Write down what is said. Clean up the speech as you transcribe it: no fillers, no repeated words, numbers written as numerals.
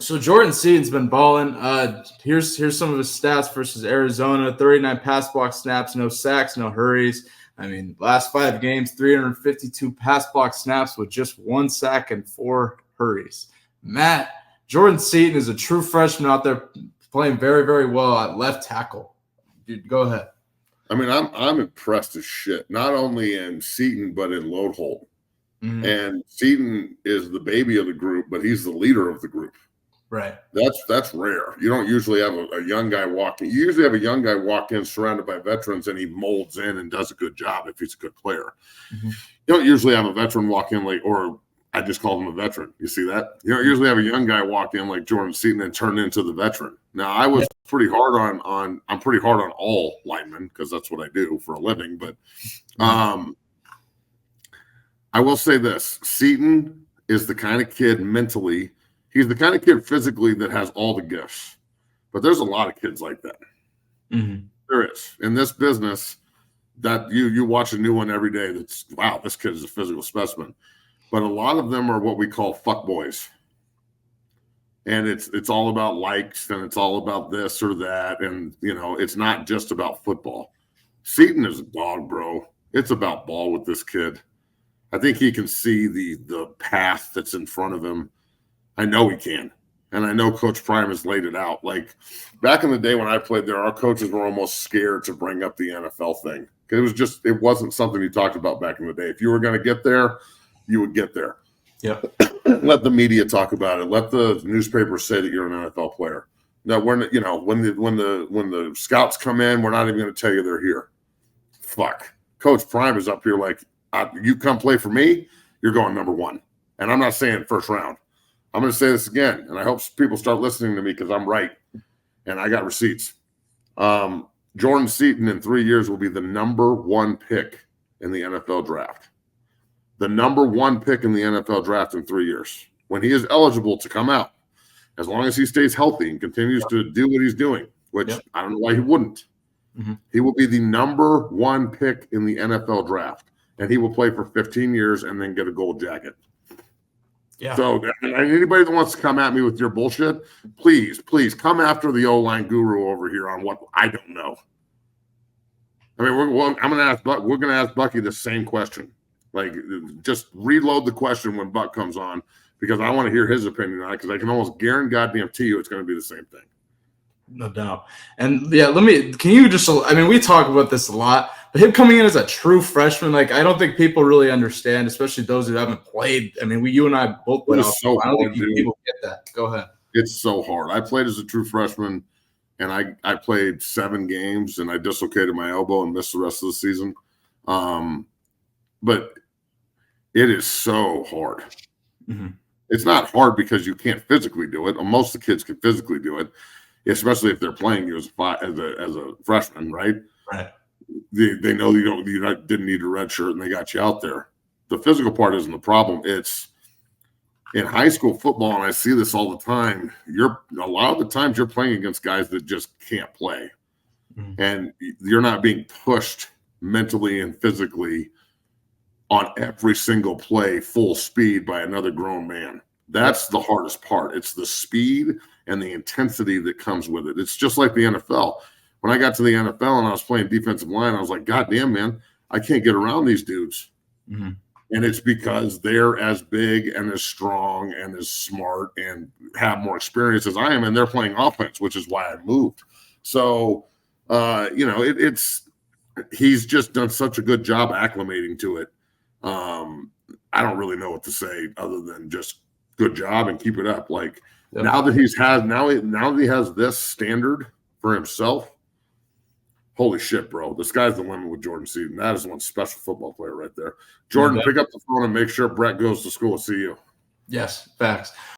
So Jordan Seaton's been balling. Here's some of his stats versus Arizona: 39 pass block snaps, no sacks, no hurries. I mean, last 5 games, 352 pass block snaps with just 1 sack and 4 hurries. Matt, Jordan Seaton is a true freshman out there playing very, very well at left tackle. Dude, go ahead. I mean, I'm impressed as shit, not only in Seaton, but in Loadholt. Mm-hmm. And Seaton is the baby of the group, but he's the leader of the group. Right. That's rare. You don't usually have a young guy walk in. You usually have a young guy walk in surrounded by veterans, and he molds in and does a good job if he's a good player. Mm-hmm. You don't usually have a veteran walk in or I just called him a veteran. You see that? You don't usually have a young guy walk in like Jordan Seaton and turn into the veteran. Now, I was pretty hard on I'm pretty hard on all linemen because that's what I do for a living. But I will say this. Seaton is the kind of kid mentally, he's the kind of kid physically that has all the gifts. But there's a lot of kids like that. Mm-hmm. There is. In this business, that you watch a new one every day that's, wow, this kid is a physical specimen. But a lot of them are what we call fuck boys. And it's all about likes and it's all about this or that. And, it's not just about football. Seaton is a dog, bro. It's about ball with this kid. I think he can see the path that's in front of him. I know he can. And I know Coach Prime has laid it out. Like back in the day when I played there, our coaches were almost scared to bring up the NFL thing. Because it wasn't something you talked about back in the day. If you were going to get there, you would get there. Yep. Let the media talk about it. Let the newspapers say that you're an NFL player. Now, when the scouts come in, we're not even going to tell you they're here. Fuck. Coach Prime is up here like, you come play for me, you're going number 1. And I'm not saying first round. I'm going to say this again, and I hope people start listening to me because I'm right, and I got receipts. Jordan Seaton in 3 years will be the number 1 pick in the NFL draft. The number 1 pick in the NFL draft in 3 years. When he is eligible to come out, as long as he stays healthy and continues to do what he's doing, which I don't know why he wouldn't. Mm-hmm. He will be the number 1 pick in the NFL draft, and he will play for 15 years and then get a gold jacket. Yeah. So anybody that wants to come at me with your bullshit, please come after the O-line guru over here on what I don't know. I mean, we're going to ask Bucky the same question. Like, just reload the question when Buck comes on because I want to hear his opinion on it because I can almost guarantee you it's going to be the same thing. No doubt. And we talk about this a lot, but him coming in as a true freshman, like, I don't think people really understand, especially those who haven't played. I mean, you and I both went off. So I don't think people get that. Go ahead. It's so hard. I played as a true freshman, and I played 7 games, and I dislocated my elbow and missed the rest of the season. But it is so hard. Mm-hmm. It's not hard because you can't physically do it. Most of the kids can physically do it, especially if they're playing you as a freshman, right? Right. They know you didn't need a red shirt and they got you out there. The physical part isn't the problem. It's in high school football, and I see this all the time. A lot of the times you're playing against guys that just can't play, and you're not being pushed mentally and physically on every single play full speed by another grown man. That's the hardest part. It's the speed and the intensity that comes with it. It's just like the NFL. When I got to the NFL and I was playing defensive line, I was like, God damn, man, I can't get around these dudes. Mm-hmm. And it's because they're as big and as strong and as smart and have more experience as I am, and they're playing offense, which is why I moved. So, he's just done such a good job acclimating to it. I don't really know what to say other than just good job and keep it up. Like now that he has this standard for himself, holy shit, bro. The sky's the limit with Jordan Seaton. That is one special football player right there. Jordan, pick up the phone and make sure Brett goes to school. See you. Yes, facts.